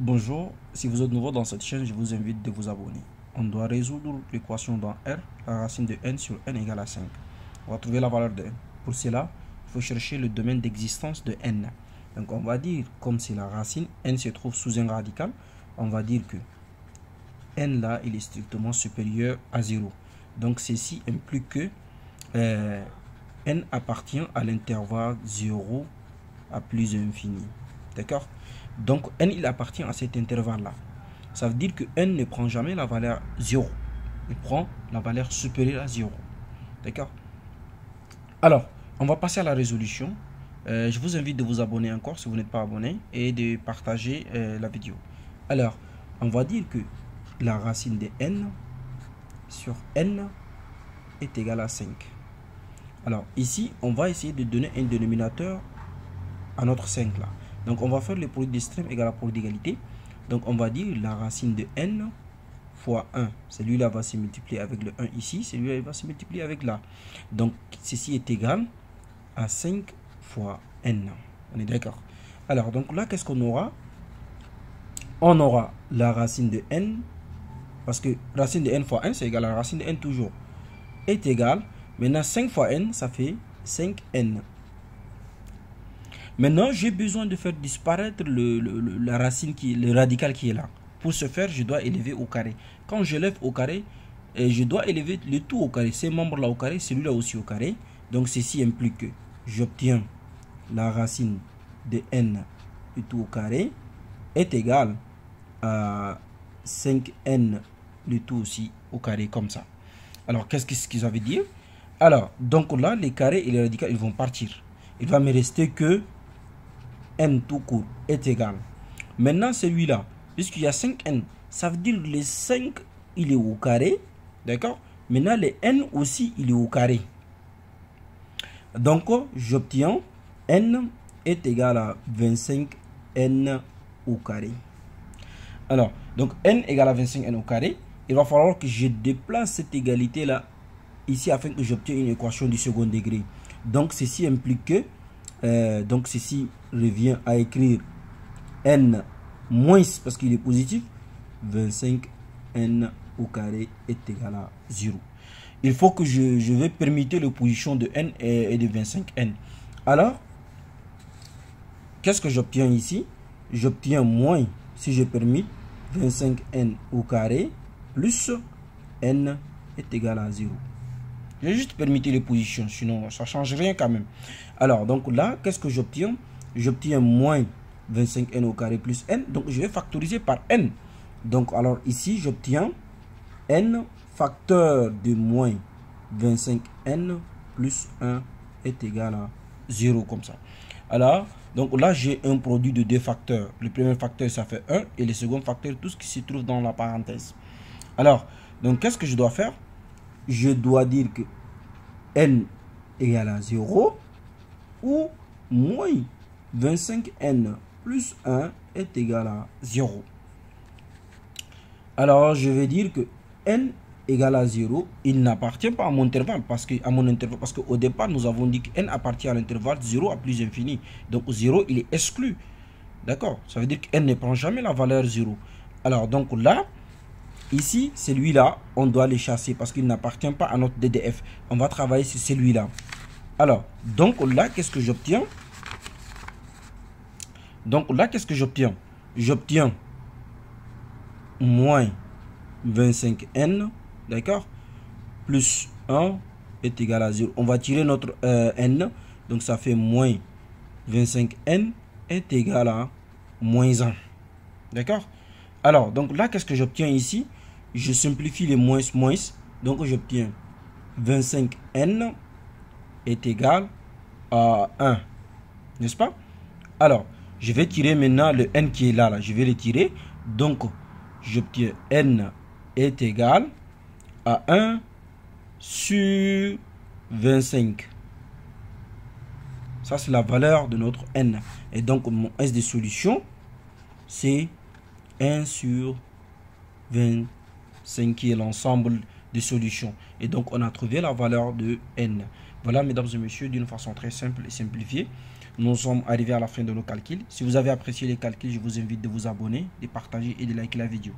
Bonjour, si vous êtes nouveau dans cette chaîne, je vous invite de vous abonner. On doit résoudre l'équation dans R, la racine de n sur n égale à 5. On va trouver la valeur de n. Pour cela, il faut chercher le domaine d'existence de n. Donc on va dire, comme c'est la racine, n se trouve sous un radical, on va dire que n là, il est strictement supérieur à 0. Donc ceci implique que n appartient à l'intervalle 0 à plus infini. D'accord? Donc n il appartient à cet intervalle là. Ça veut dire que n ne prend jamais la valeur 0. Il prend la valeur supérieure à 0. D'accord? Alors, on va passer à la résolution. Je vous invite de vous abonner encore si vous n'êtes pas abonné et de partager la vidéo. Alors, on va dire que la racine de n sur n est égale à 5. Alors, ici, on va essayer de donner un dénominateur à notre 5 là. Donc, on va faire le produit d'extrême égal à produit d'égalité. Donc, on va dire la racine de n fois 1. Celui-là va se multiplier avec le 1 ici. Celui-là va se multiplier avec là. Donc, ceci est égal à 5 fois n. On est d'accord? Alors, donc là, qu'est-ce qu'on aura? On aura la racine de n. Parce que racine de n fois n, c'est égal à la racine de n toujours. Est égal. Maintenant, 5 fois n, ça fait 5n. Maintenant, j'ai besoin de faire disparaître la racine, le radical qui est là. Pour ce faire, je dois élever au carré. Quand je lève au carré, je dois élever le tout au carré. Ces membres-là au carré, celui-là aussi au carré. Donc, ceci implique que j'obtiens la racine de n le tout au carré est égal à 5n le tout aussi au carré comme ça. Alors, qu'est-ce que ça veut dire? Alors, donc là, les carrés et les radicales, ils vont partir. Il va me rester que n tout court est égal. Maintenant, celui-là, puisqu'il y a 5n, ça veut dire que les 5, il est au carré. D'accord? Maintenant, les n aussi, il est au carré. Donc, j'obtiens n est égal à 25n au carré. Alors, donc n égale à 25n au carré. Il va falloir que je déplace cette égalité-là ici afin que j'obtienne une équation du second degré. Donc, ceci implique que donc ceci revient à écrire n moins, parce qu'il est positif, 25n au carré est égal à 0. Il faut que je vais permuter l'opposition de n et de 25n. Alors, qu'est-ce que j'obtiens ici? J'obtiens moins, si je permets, 25n au carré plus n est égal à 0. J'ai juste permuté les positions, sinon ça ne change rien quand même. Alors, donc là, qu'est-ce que j'obtiens? J'obtiens moins 25n au carré plus n. Donc, je vais factoriser par n. Donc, alors ici, j'obtiens n facteur de moins 25n plus 1 est égal à 0 comme ça. Alors, donc là, j'ai un produit de deux facteurs. Le premier facteur, ça fait 1 et le second facteur, tout ce qui se trouve dans la parenthèse. Alors, donc qu'est-ce que je dois faire? Je dois dire que n égale à 0 ou moins 25n plus 1 est égal à 0. Alors, je vais dire que n égale à 0, il n'appartient pas à mon intervalle parce qu'au départ, nous avons dit que n appartient à l'intervalle 0 à plus infini. Donc, 0, il est exclu. D'accord? Ça veut dire que n ne prend jamais la valeur 0. Alors, donc là, ici, celui-là, on doit le chasser parce qu'il n'appartient pas à notre DDF. On va travailler sur celui-là. Alors, donc là, qu'est-ce que j'obtiens? Donc là, qu'est-ce que j'obtiens? J'obtiens moins 25n, d'accord? Plus 1 est égal à 0. On va tirer notre n. Donc ça fait moins 25n est égal à moins 1. D'accord? Alors, donc là, qu'est-ce que j'obtiens ici? Je simplifie les moins. Donc, j'obtiens 25n est égal à 1. N'est-ce pas? Alors, je vais tirer maintenant le n qui est là. Je vais le tirer. Donc, j'obtiens n est égal à 1 sur 25. Ça, c'est la valeur de notre n. Et donc, mon S de solution, c'est 1 sur 25 qui est l'ensemble des solutions. Et donc, on a trouvé la valeur de n. Voilà, mesdames et messieurs, d'une façon très simple et simplifiée. Nous sommes arrivés à la fin de nos calculs. Si vous avez apprécié les calculs, je vous invite de vous abonner, de partager et de liker la vidéo.